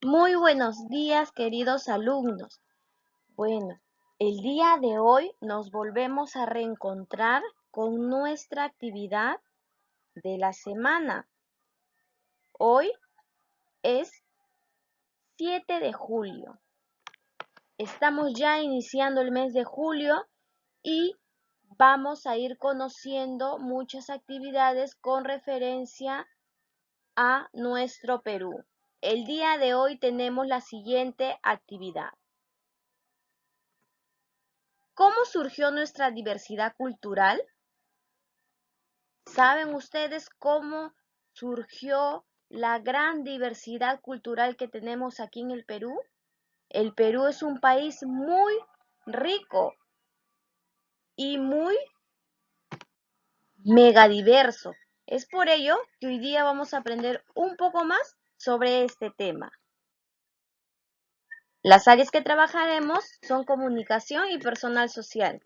Muy buenos días, queridos alumnos. Bueno, el día de hoy nos volvemos a reencontrar con nuestra actividad de la semana. Hoy es 7 de julio. Estamos ya iniciando el mes de julio y vamos a ir conociendo muchas actividades con referencia a nuestro Perú. El día de hoy tenemos la siguiente actividad. ¿Cómo surgió nuestra diversidad cultural? ¿Saben ustedes cómo surgió la gran diversidad cultural que tenemos aquí en el Perú? El Perú es un país muy rico y muy megadiverso. Es por ello que hoy día vamos a aprender un poco más sobre este tema. Las áreas que trabajaremos son comunicación y personal social.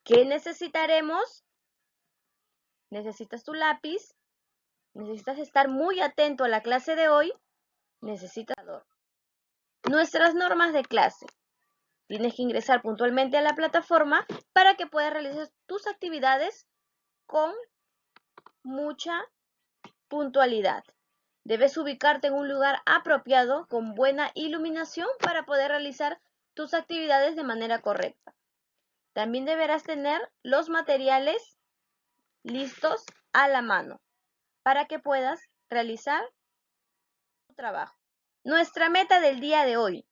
¿Qué necesitaremos? Necesitas tu lápiz, necesitas estar muy atento a la clase de hoy, necesitas nuestras normas de clase. Tienes que ingresar puntualmente a la plataforma para que puedas realizar tus actividades con mucha puntualidad. Debes ubicarte en un lugar apropiado con buena iluminación para poder realizar tus actividades de manera correcta. También deberás tener los materiales listos a la mano para que puedas realizar tu trabajo. Nuestra meta del día de hoy.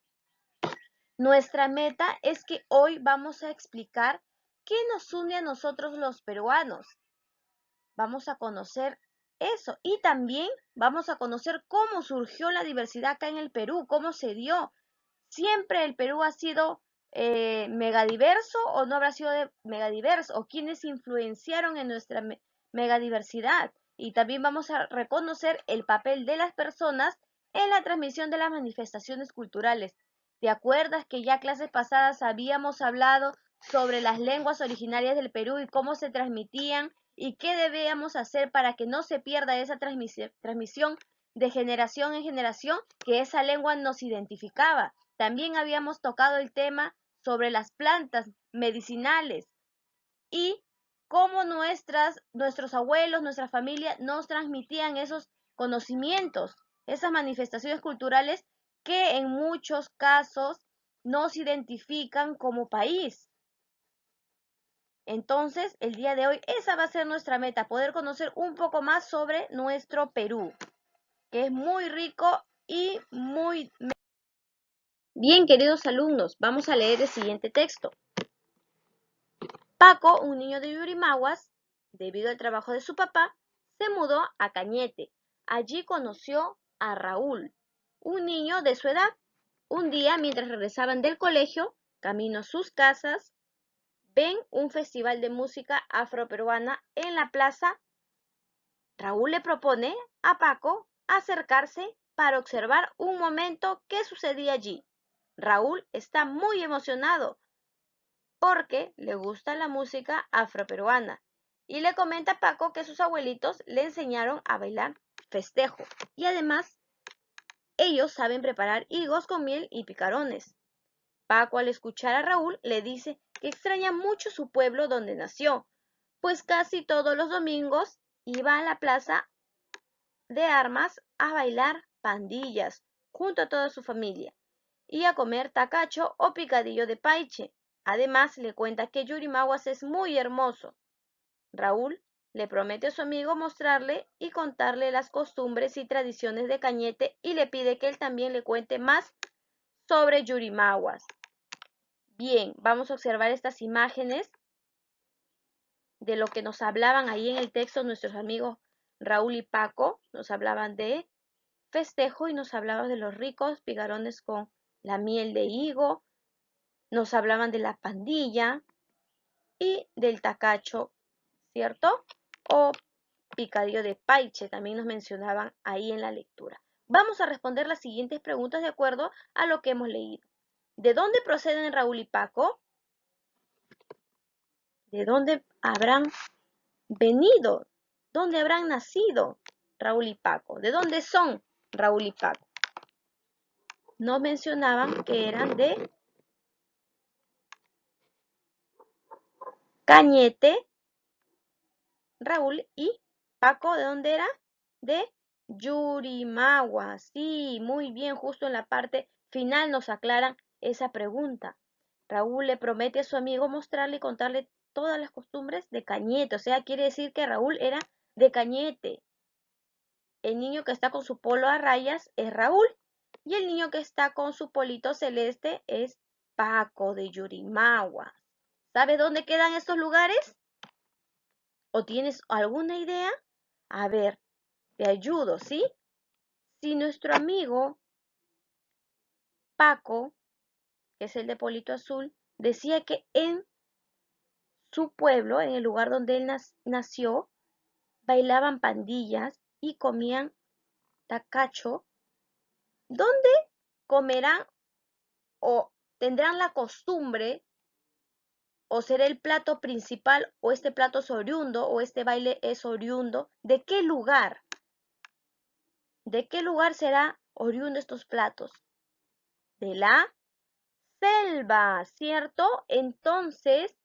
Nuestra meta es que hoy vamos a explicar qué nos une a nosotros los peruanos. Vamos a conocer eso y también vamos a conocer cómo surgió la diversidad acá en el Perú, cómo se dio. ¿Siempre el Perú ha sido megadiverso o no habrá sido megadiverso? ¿O quiénes influenciaron en nuestra megadiversidad? Y también vamos a reconocer el papel de las personas en la transmisión de las manifestaciones culturales. ¿Te acuerdas que ya clases pasadas habíamos hablado sobre las lenguas originarias del Perú y cómo se transmitían y qué debíamos hacer para que no se pierda esa transmisión de generación en generación, que esa lengua nos identificaba? También habíamos tocado el tema sobre las plantas medicinales y cómo nuestros abuelos, nuestra familia nos transmitían esos conocimientos, esas manifestaciones culturales que en muchos casos nos identifican como país. Entonces, el día de hoy, esa va a ser nuestra meta, poder conocer un poco más sobre nuestro Perú, que es muy rico y muy... Bien, queridos alumnos, vamos a leer el siguiente texto. Paco, un niño de Yurimaguas, debido al trabajo de su papá, se mudó a Cañete. Allí conoció a Raúl, un niño de su edad. Un día, mientras regresaban del colegio, camino a sus casas, ven un festival de música afroperuana en la plaza. Raúl le propone a Paco acercarse para observar un momento qué sucedía allí. Raúl está muy emocionado porque le gusta la música afroperuana y le comenta a Paco que sus abuelitos le enseñaron a bailar festejo y además ellos saben preparar higos con miel y picarones. Paco, al escuchar a Raúl, le dice que extraña mucho su pueblo donde nació, pues casi todos los domingos iba a la plaza de armas a bailar pandillas junto a toda su familia y a comer tacacho o picadillo de paiche. Además, le cuenta que Yurimaguas es muy hermoso. Raúl le promete a su amigo mostrarle y contarle las costumbres y tradiciones de Cañete y le pide que él también le cuente más sobre Yurimaguas. Bien, vamos a observar estas imágenes de lo que nos hablaban ahí en el texto nuestros amigos Raúl y Paco. Nos hablaban de festejo y nos hablaban de los ricos picarones con la miel de higo. Nos hablaban de la pandilla y del tacacho, ¿cierto? O picadillo de paiche, también nos mencionaban ahí en la lectura. Vamos a responder las siguientes preguntas de acuerdo a lo que hemos leído. ¿De dónde proceden Raúl y Paco? ¿De dónde habrán venido? ¿Dónde habrán nacido Raúl y Paco? ¿De dónde son Raúl y Paco? nos mencionaban que eran de Cañete, Raúl y Paco. ¿De dónde era? De Yurimagua. Sí, muy bien, justo en la parte final nos aclaran esa pregunta. Raúl le promete a su amigo mostrarle y contarle todas las costumbres de Cañete. O sea, quiere decir que Raúl era de Cañete. El niño que está con su polo a rayas es Raúl. Y el niño que está con su polito celeste es Paco de Yurimagua. ¿Sabes dónde quedan estos lugares? ¿O tienes alguna idea? A ver, te ayudo, ¿sí? Si nuestro amigo Paco, que es el de polito azul, decía que en su pueblo, en el lugar donde él nació, bailaban pandillas y comían tacacho, ¿dónde comerán o tendrán la costumbre o será el plato principal o este plato es oriundo o este baile es oriundo? ¿De qué lugar? ¿De qué lugar será oriundo estos platos? De la selva, ¿cierto? Entonces,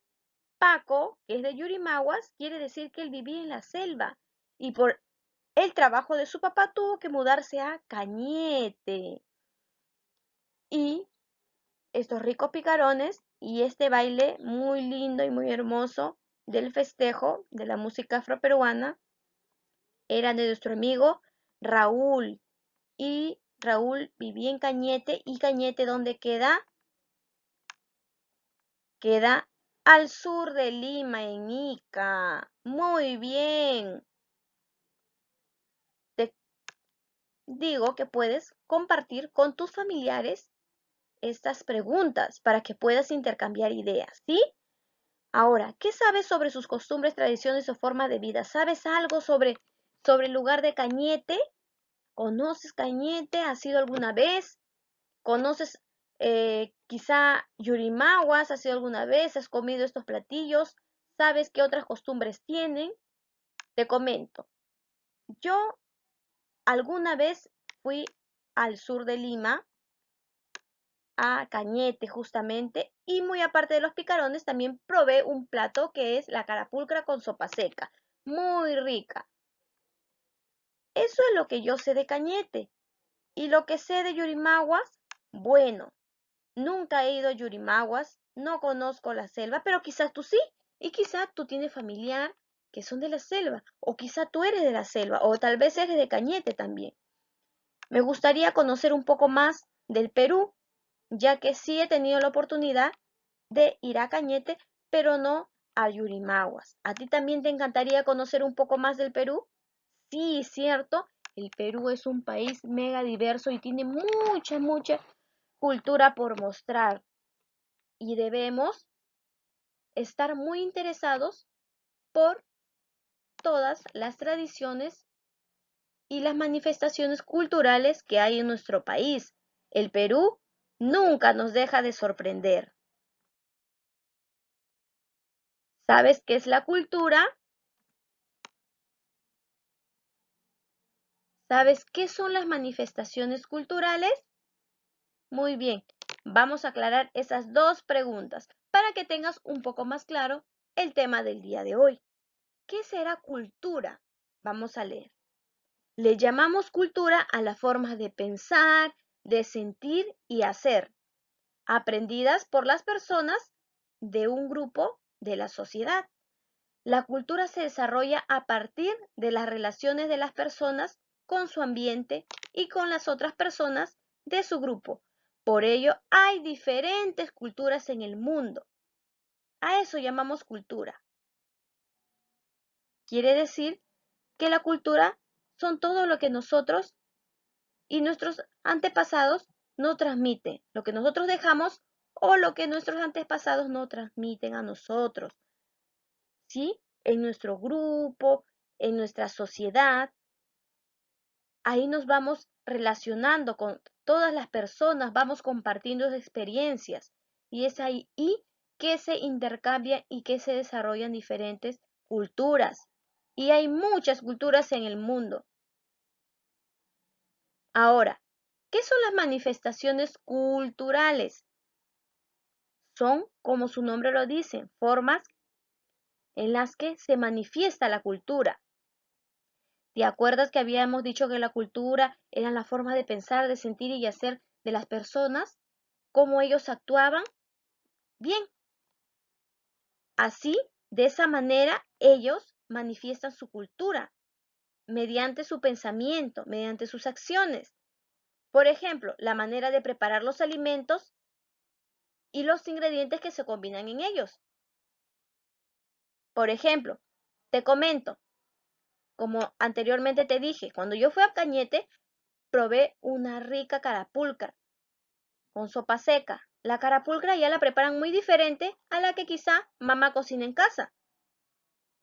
Paco, que es de Yurimaguas, quiere decir que él vivía en la selva y por el trabajo de su papá tuvo que mudarse a Cañete. Y estos ricos picarones y este baile muy lindo y muy hermoso del festejo de la música afroperuana eran de nuestro amigo Raúl. Y Raúl vivía en Cañete. ¿Y Cañete dónde queda? Queda al sur de Lima, en Ica. Muy bien. Te digo que puedes compartir con tus familiares estas preguntas para que puedas intercambiar ideas, ¿sí? Ahora, ¿qué sabes sobre sus costumbres, tradiciones o forma de vida? ¿Sabes algo sobre el lugar de Cañete? ¿Conoces Cañete? ¿Has ido alguna vez? ¿Conoces quizá Yurimaguas? ¿Has ido alguna vez? ¿Has comido estos platillos? ¿Sabes qué otras costumbres tienen? Te comento. Yo alguna vez fui al sur de Lima, a Cañete justamente, y muy aparte de los picarones, también probé un plato que es la carapulcra con sopa seca. Muy rica. Eso es lo que yo sé de Cañete. Y lo que sé de Yurimaguas, bueno, nunca he ido a Yurimaguas, no conozco la selva, pero quizás tú sí, y quizás tú tienes familiar que son de la selva, o quizás tú eres de la selva, o tal vez eres de Cañete también. Me gustaría conocer un poco más del Perú, ya que sí he tenido la oportunidad de ir a Cañete, pero no a Yurimaguas. ¿A ti también te encantaría conocer un poco más del Perú? Sí, cierto. El Perú es un país mega diverso y tiene mucha cultura por mostrar. Y debemos estar muy interesados por todas las tradiciones y las manifestaciones culturales que hay en nuestro país. El Perú nunca nos deja de sorprender. ¿Sabes qué es la cultura? ¿Sabes qué son las manifestaciones culturales? Muy bien, vamos a aclarar esas dos preguntas para que tengas un poco más claro el tema del día de hoy. ¿Qué será cultura? Vamos a leer. Le llamamos cultura a las formas de pensar, de sentir y hacer, aprendidas por las personas de un grupo de la sociedad. La cultura se desarrolla a partir de las relaciones de las personas con su ambiente y con las otras personas de su grupo. Por ello, hay diferentes culturas en el mundo. A eso llamamos cultura. Quiere decir que la cultura son todo lo que nosotros y nuestros antepasados nos transmiten, lo que nosotros dejamos o lo que nuestros antepasados nos transmiten a nosotros, ¿sí? En nuestro grupo, en nuestra sociedad. Ahí nos vamos relacionando con todas las personas, vamos compartiendo experiencias y es ahí que se intercambian y que se desarrollan diferentes culturas. Y hay muchas culturas en el mundo. Ahora, ¿Qué son las manifestaciones culturales? Son, como su nombre lo dice, formas en las que se manifiesta la cultura. ¿Te acuerdas que habíamos dicho que la cultura era la forma de pensar, de sentir y hacer de las personas? ¿Cómo ellos actuaban? Bien, así, de esa manera, ellos manifiestan su cultura mediante su pensamiento, mediante sus acciones. Por ejemplo, la manera de preparar los alimentos y los ingredientes que se combinan en ellos. Por ejemplo, te comento, como anteriormente te dije, cuando yo fui a Cañete, probé una rica carapulcra con sopa seca. La carapulcra ya la preparan muy diferente a la que quizá mamá cocina en casa.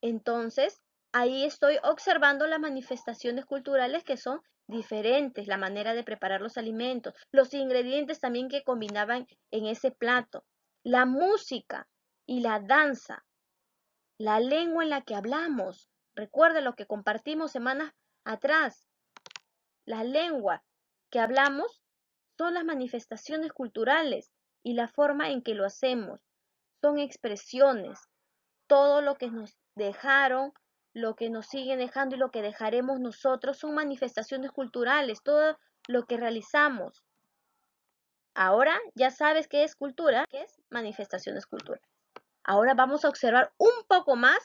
Entonces, ahí estoy observando las manifestaciones culturales que son diferentes, la manera de preparar los alimentos, los ingredientes también que combinaban en ese plato, la música y la danza, la lengua en la que hablamos. Recuerda lo que compartimos semanas atrás. La lengua que hablamos son las manifestaciones culturales y la forma en que lo hacemos. Son expresiones, todo lo que nos dejaron, lo que nos siguen dejando y lo que dejaremos nosotros son manifestaciones culturales, todo lo que realizamos. Ahora ya sabes qué es cultura, qué es manifestaciones culturales. Ahora vamos a observar un poco más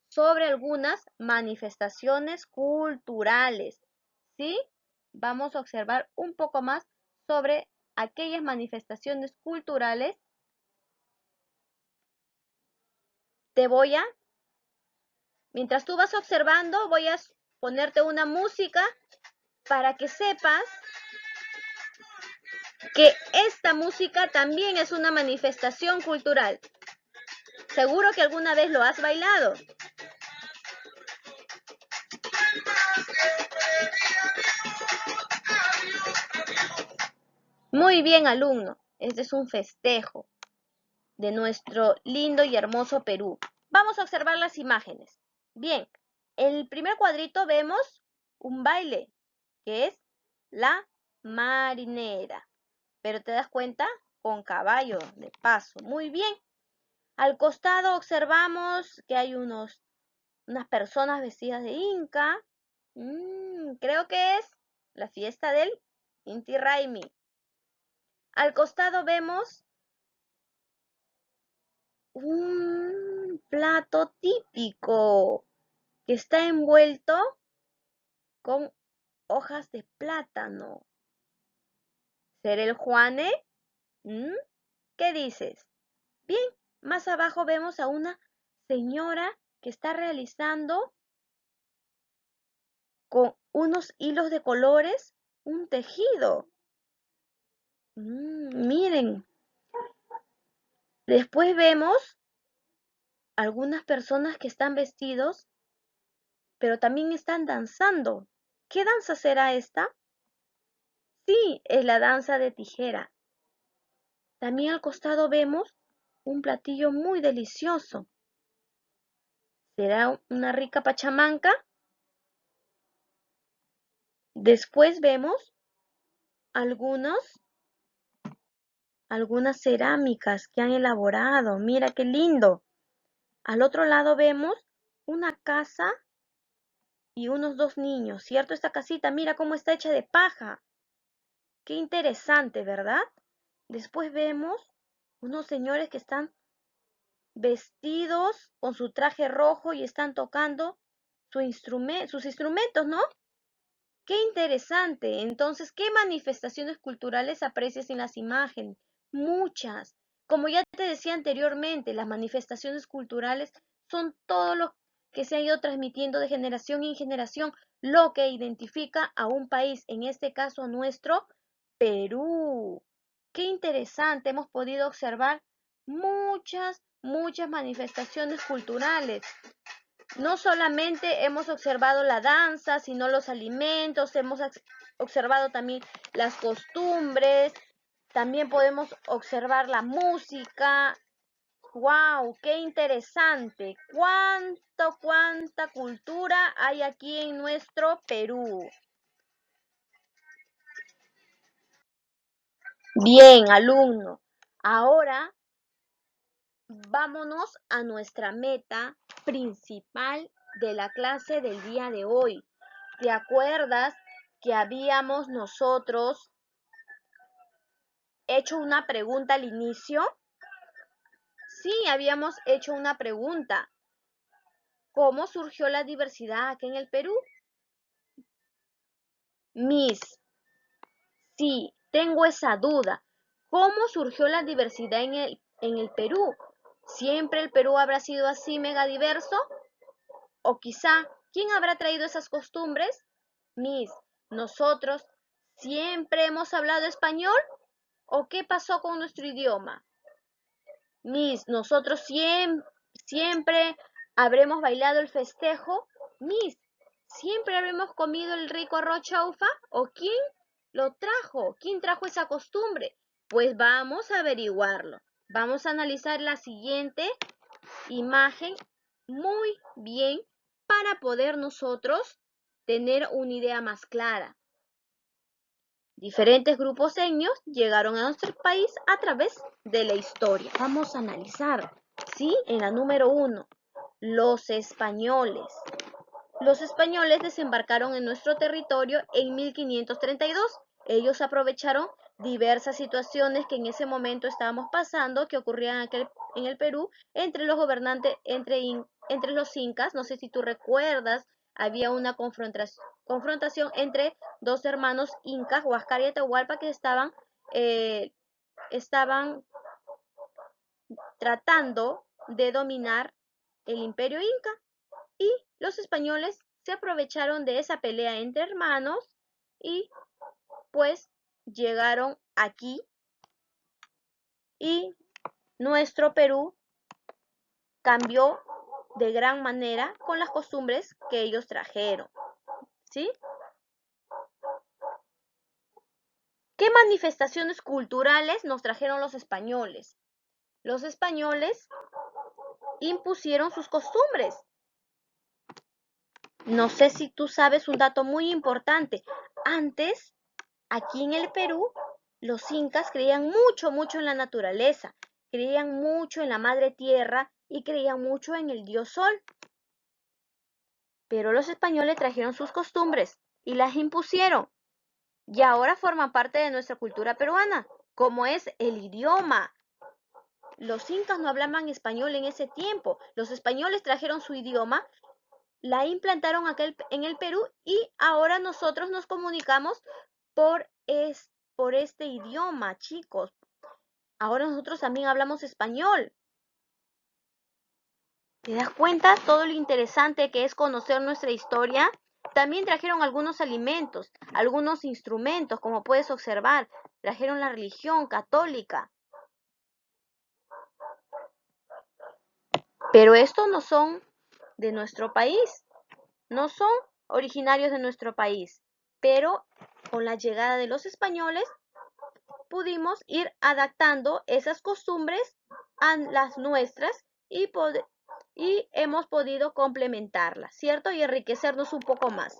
sobre algunas manifestaciones culturales, ¿sí? Vamos a observar un poco más sobre aquellas manifestaciones culturales. Mientras tú vas observando, voy a ponerte una música para que sepas que esta música también es una manifestación cultural. Seguro que alguna vez lo has bailado. Muy bien, alumno. Este es un festejo de nuestro lindo y hermoso Perú. Vamos a observar las imágenes. Bien, en el primer cuadrito vemos un baile, que es la marinera. Pero te das cuenta, con caballo de paso. Muy bien. Al costado observamos que hay unas personas vestidas de inca. Creo que es la fiesta del Inti Raymi. Al costado vemos un plato típico que está envuelto con hojas de plátano. ¿Será el Juane? ¿Qué dices? Bien, más abajo vemos a una señora que está realizando con unos hilos de colores un tejido. Miren, después vemos algunas personas que están vestidos, pero también están danzando. ¿Qué danza será esta? Sí, es la danza de tijera. También al costado vemos un platillo muy delicioso. ¿Será una rica pachamanca? Después vemos algunas cerámicas que han elaborado. Mira qué lindo. Al otro lado vemos una casa y unos dos niños, ¿cierto? Esta casita, mira cómo está hecha de paja. Qué interesante, ¿verdad? Después vemos unos señores que están vestidos con su traje rojo y están tocando sus instrumentos, ¿no? Qué interesante. Entonces, ¿qué manifestaciones culturales aprecias en las imágenes? Muchas. Como ya te decía anteriormente, las manifestaciones culturales son todo lo que se ha ido transmitiendo de generación en generación, lo que identifica a un país, en este caso nuestro Perú. Qué interesante. Hemos podido observar muchas manifestaciones culturales. No solamente hemos observado la danza, sino los alimentos, hemos observado también las costumbres, también podemos observar la música. ¡Wow! ¡Qué interesante! Cuánta cultura hay aquí en nuestro Perú! Bien, alumno. Ahora vámonos a nuestra meta principal de la clase del día de hoy. ¿Te acuerdas que habíamos nosotros hecho una pregunta al inicio? Sí, habíamos hecho una pregunta. ¿Cómo surgió la diversidad aquí en el Perú? Miss, sí, tengo esa duda. ¿Cómo surgió la diversidad en el Perú? ¿Siempre el Perú habrá sido así mega diverso? O quizá, ¿quién habrá traído esas costumbres? Miss, ¿nosotros siempre hemos hablado español? ¿O qué pasó con nuestro idioma? Miss, ¿nosotros siempre habremos bailado el festejo? Miss, ¿siempre habremos comido el rico arroz chaufa? ¿O quién lo trajo? ¿Quién trajo esa costumbre? Pues vamos a averiguarlo. Vamos a analizar la siguiente imagen muy bien para poder nosotros tener una idea más clara. Diferentes grupos etnios llegaron a nuestro país a través de la historia. Vamos a analizar, ¿sí? En la número 1, los españoles. Los españoles desembarcaron en nuestro territorio en 1532. Ellos aprovecharon diversas situaciones que en ese momento estábamos pasando, que ocurrían en el Perú, entre los gobernantes, entre los incas. No sé si tú recuerdas, había una confrontación entre dos hermanos incas, Huáscar y Atahualpa, que estaban tratando de dominar el imperio inca. Y los españoles se aprovecharon de esa pelea entre hermanos y pues llegaron aquí y nuestro Perú cambió de gran manera con las costumbres que ellos trajeron, ¿sí? ¿Qué manifestaciones culturales nos trajeron los españoles? Los españoles impusieron sus costumbres. No sé si tú sabes un dato muy importante. Antes, aquí en el Perú, los incas creían mucho en la naturaleza, creían mucho en la madre tierra y creían mucho en el dios sol. Pero los españoles trajeron sus costumbres y las impusieron y ahora forman parte de nuestra cultura peruana, como es el idioma. Los incas no hablaban español en ese tiempo. Los españoles trajeron su idioma, la implantaron en el Perú y ahora nosotros nos comunicamos por este idioma, chicos. Ahora nosotros también hablamos español. ¿Te das cuenta todo lo interesante que es conocer nuestra historia? También trajeron algunos alimentos, algunos instrumentos, como puedes observar. Trajeron la religión católica. Pero estos no son de nuestro país, no son originarios de nuestro país. Pero con la llegada de los españoles pudimos ir adaptando esas costumbres a las nuestras y hemos podido complementarlas, ¿cierto? Y enriquecernos un poco más.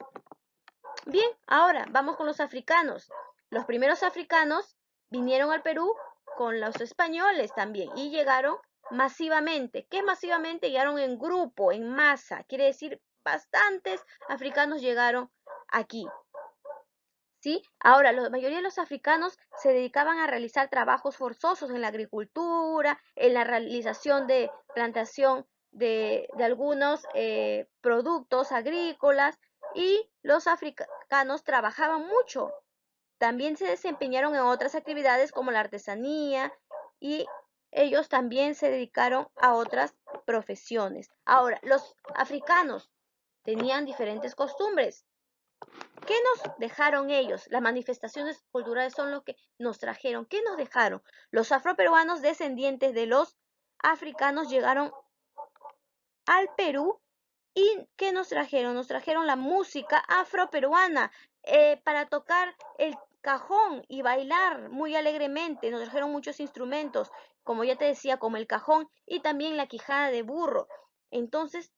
Bien, ahora vamos con los africanos. Los primeros africanos vinieron al Perú con los españoles también y llegaron masivamente. ¿Qué es masivamente? Llegaron en grupo, en masa. Quiere decir, bastantes africanos llegaron aquí. ¿Sí? Ahora, la mayoría de los africanos se dedicaban a realizar trabajos forzosos en la agricultura, en la realización de plantación de algunos productos agrícolas, y los africanos trabajaban mucho. También se desempeñaron en otras actividades como la artesanía y ellos también se dedicaron a otras profesiones. Ahora, los africanos tenían diferentes costumbres. ¿Qué nos dejaron ellos? Las manifestaciones culturales son lo que nos trajeron. ¿Qué nos dejaron? Los afroperuanos descendientes de los africanos llegaron al Perú y ¿qué nos trajeron? Nos trajeron la música afroperuana para tocar el cajón y bailar muy alegremente. Nos trajeron muchos instrumentos, como ya te decía, como el cajón y también la quijada de burro. Entonces,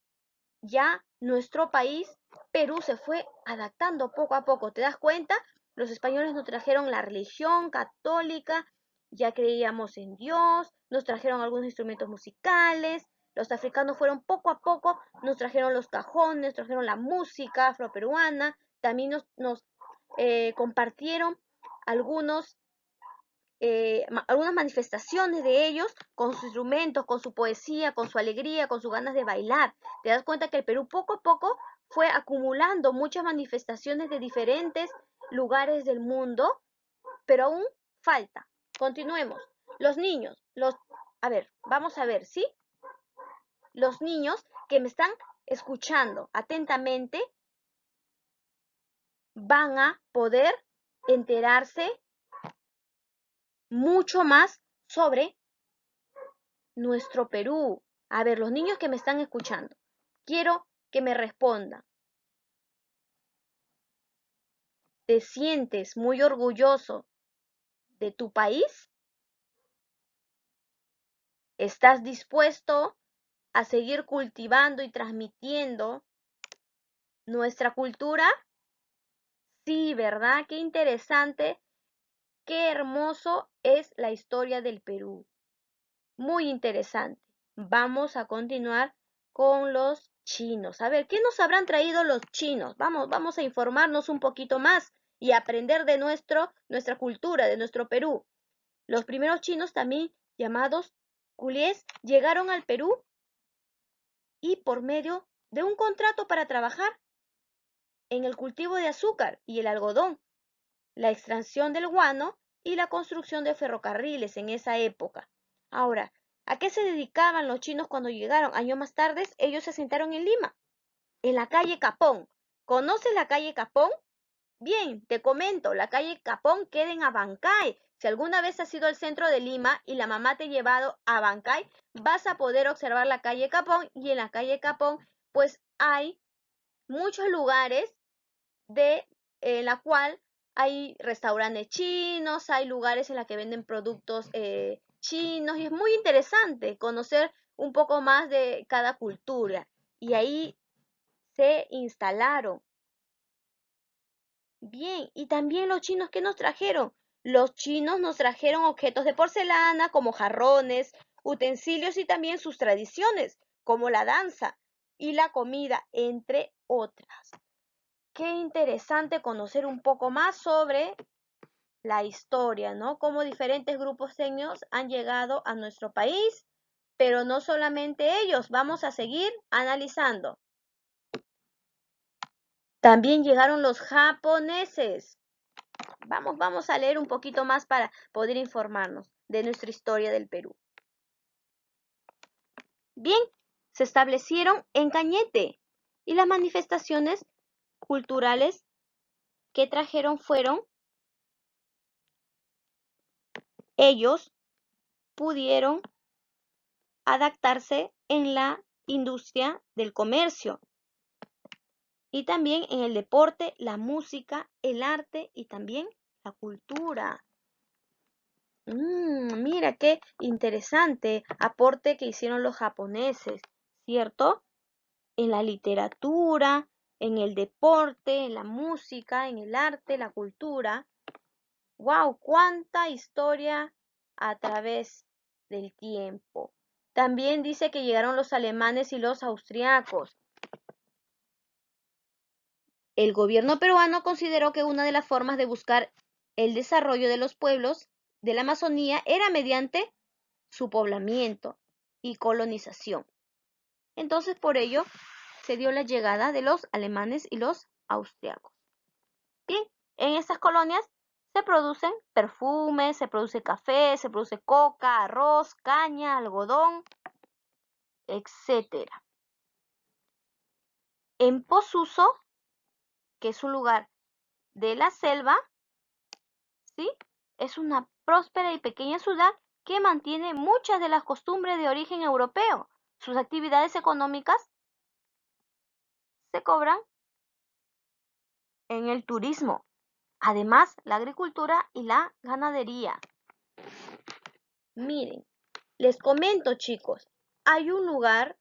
ya nuestro país, Perú, se fue adaptando poco a poco. ¿Te das cuenta? Los españoles nos trajeron la religión católica, ya creíamos en Dios, nos trajeron algunos instrumentos musicales, los africanos fueron poco a poco, nos trajeron los cajones, nos trajeron la música afroperuana, también nos compartieron algunos algunas manifestaciones de ellos con sus instrumentos, con su poesía, con su alegría, con sus ganas de bailar. Te das cuenta que el Perú poco a poco fue acumulando muchas manifestaciones de diferentes lugares del mundo, pero aún falta. Continuemos. Los niños, a ver, vamos a ver, ¿sí? Los niños que me están escuchando atentamente van a poder enterarse mucho más sobre nuestro Perú. A ver, los niños que me están escuchando, quiero que me respondan. ¿Te sientes muy orgulloso de tu país? ¿Estás dispuesto a seguir cultivando y transmitiendo nuestra cultura? Sí, ¿verdad? Qué interesante, qué hermoso es la historia del Perú. Muy interesante. Vamos a continuar con los chinos. A ver, ¿qué nos habrán traído los chinos? Vamos a informarnos un poquito más y aprender de nuestra cultura, de nuestro Perú. Los primeros chinos, también llamados culés, llegaron al Perú y por medio de un contrato para trabajar en el cultivo de azúcar y el algodón, la extracción del guano y la construcción de ferrocarriles en esa época. Ahora, ¿a qué se dedicaban los chinos cuando llegaron? Años más tarde, ellos se asentaron en Lima, en la calle Capón. ¿Conoces la calle Capón? Bien, te comento, la calle Capón queda en Abancay. Si alguna vez has ido al centro de Lima y la mamá te ha llevado a Abancay, vas a poder observar la calle Capón, y en la calle Capón pues hay muchos lugares en la cual hay restaurantes chinos, hay lugares en los que venden productos chinos, y es muy interesante conocer un poco más de cada cultura. Y ahí se instalaron. Bien, y también los chinos, ¿qué nos trajeron? Los chinos nos trajeron objetos de porcelana como jarrones, utensilios y también sus tradiciones, como la danza y la comida, entre otras. Qué interesante conocer un poco más sobre la historia, ¿no? Cómo diferentes grupos étnicos han llegado a nuestro país, pero no solamente ellos, vamos a seguir analizando. También llegaron los japoneses. Vamos a leer un poquito más para poder informarnos de nuestra historia del Perú. Bien, se establecieron en Cañete y las manifestaciones culturales que trajeron fueron, ellos pudieron adaptarse en la industria del comercio y también en el deporte, la música, el arte y también la cultura. Mira qué interesante aporte que hicieron los japoneses, ¿cierto? En la literatura, en el deporte, en la música, en el arte, la cultura. ¡Wow! ¡Cuánta historia a través del tiempo! También dice que llegaron los alemanes y los austriacos. El gobierno peruano consideró que una de las formas de buscar el desarrollo de los pueblos de la Amazonía era mediante su poblamiento y colonización. Entonces, por ello, se dio la llegada de los alemanes y los austriacos. Bien, en estas colonias se producen perfumes, se produce café, se produce coca, arroz, caña, algodón, etc. En Posuso, que es un lugar de la selva, ¿sí? Es una próspera y pequeña ciudad que mantiene muchas de las costumbres de origen europeo. Sus actividades económicas se cobran en el turismo, además la agricultura y la ganadería. Miren, les comento, chicos, hay un lugar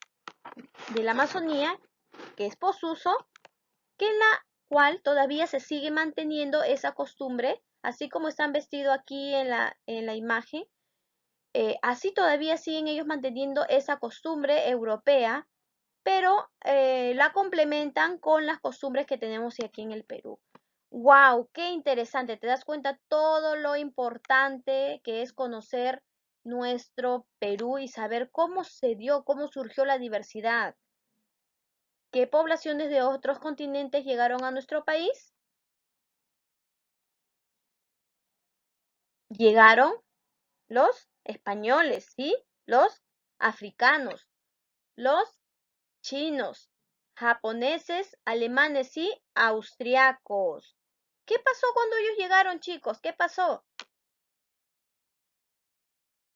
de la Amazonía que es Posuso, que en la cual todavía se sigue manteniendo esa costumbre, así como están vestidos aquí en la imagen, así todavía siguen ellos manteniendo esa costumbre europea, pero la complementan con las costumbres que tenemos aquí en el Perú. ¡Wow! ¡Qué interesante! Te das cuenta todo lo importante que es conocer nuestro Perú y saber cómo se dio, cómo surgió la diversidad. ¿Qué poblaciones de otros continentes llegaron a nuestro país? Llegaron los españoles, ¿sí? Los africanos, los chinos, japoneses, alemanes y austriacos. ¿Qué pasó cuando ellos llegaron, chicos? ¿Qué pasó?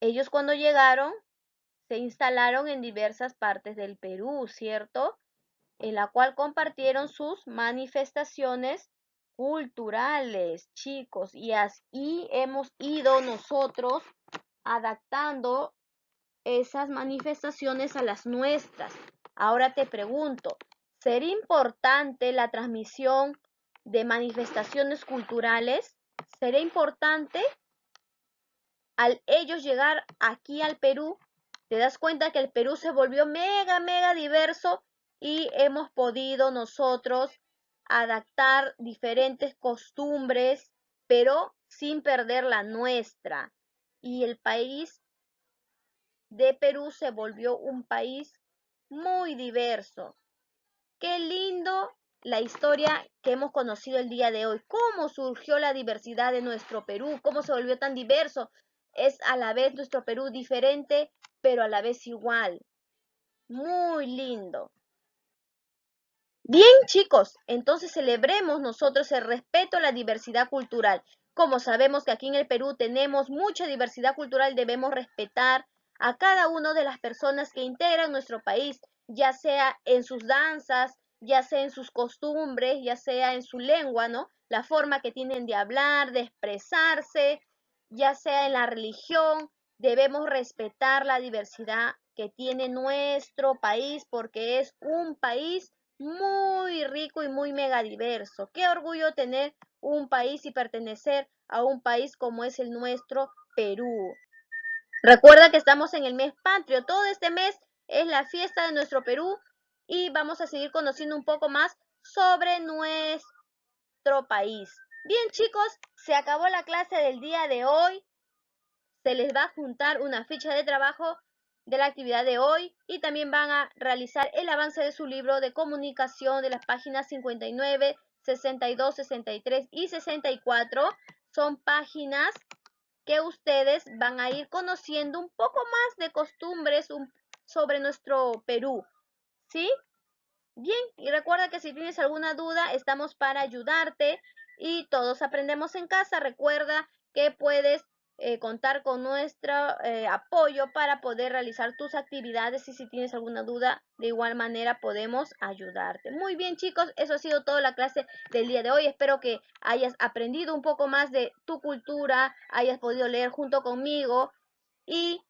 Ellos cuando llegaron se instalaron en diversas partes del Perú, ¿cierto? En la cual compartieron sus manifestaciones culturales, chicos, y así hemos ido nosotros adaptando esas manifestaciones a las nuestras. Ahora te pregunto, ¿sería importante la transmisión de manifestaciones culturales? ¿Sería importante al ellos llegar aquí al Perú? Te das cuenta que el Perú se volvió mega diverso y hemos podido nosotros adaptar diferentes costumbres, pero sin perder la nuestra. Y el país de Perú se volvió un país muy diverso. Qué lindo la historia que hemos conocido el día de hoy. Cómo surgió la diversidad de nuestro Perú, cómo se volvió tan diverso. Es a la vez nuestro Perú diferente, pero a la vez igual. Muy lindo. Bien, chicos, entonces celebremos nosotros el respeto a la diversidad cultural. Como sabemos que aquí en el Perú tenemos mucha diversidad cultural, debemos respetar a cada una de las personas que integran nuestro país, ya sea en sus danzas, ya sea en sus costumbres, ya sea en su lengua, ¿no? La forma que tienen de hablar, de expresarse, ya sea en la religión, debemos respetar la diversidad que tiene nuestro país porque es un país muy rico y muy mega diverso. Qué orgullo tener un país y pertenecer a un país como es el nuestro, Perú. Recuerda que estamos en el mes patrio. Todo este mes es la fiesta de nuestro Perú y vamos a seguir conociendo un poco más sobre nuestro país. Bien, chicos, se acabó la clase del día de hoy. Se les va a juntar una ficha de trabajo de la actividad de hoy y también van a realizar el avance de su libro de comunicación de las páginas 59, 62, 63 y 64. Son páginas que ustedes van a ir conociendo un poco más de costumbres sobre nuestro Perú, ¿sí? Bien, y recuerda que si tienes alguna duda, estamos para ayudarte y todos aprendemos en casa. Recuerda que puedes contar con nuestro apoyo para poder realizar tus actividades y si tienes alguna duda, de igual manera podemos ayudarte. Muy bien, chicos, eso ha sido toda la clase del día de hoy. Espero que hayas aprendido un poco más de tu cultura, hayas podido leer junto conmigo y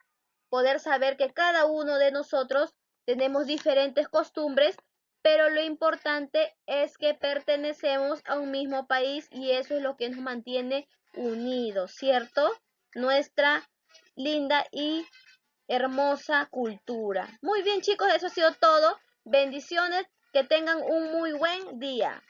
poder saber que cada uno de nosotros tenemos diferentes costumbres, pero lo importante es que pertenecemos a un mismo país y eso es lo que nos mantiene unidos, ¿cierto? Nuestra linda y hermosa cultura. Muy bien, chicos, eso ha sido todo. Bendiciones, que tengan un muy buen día.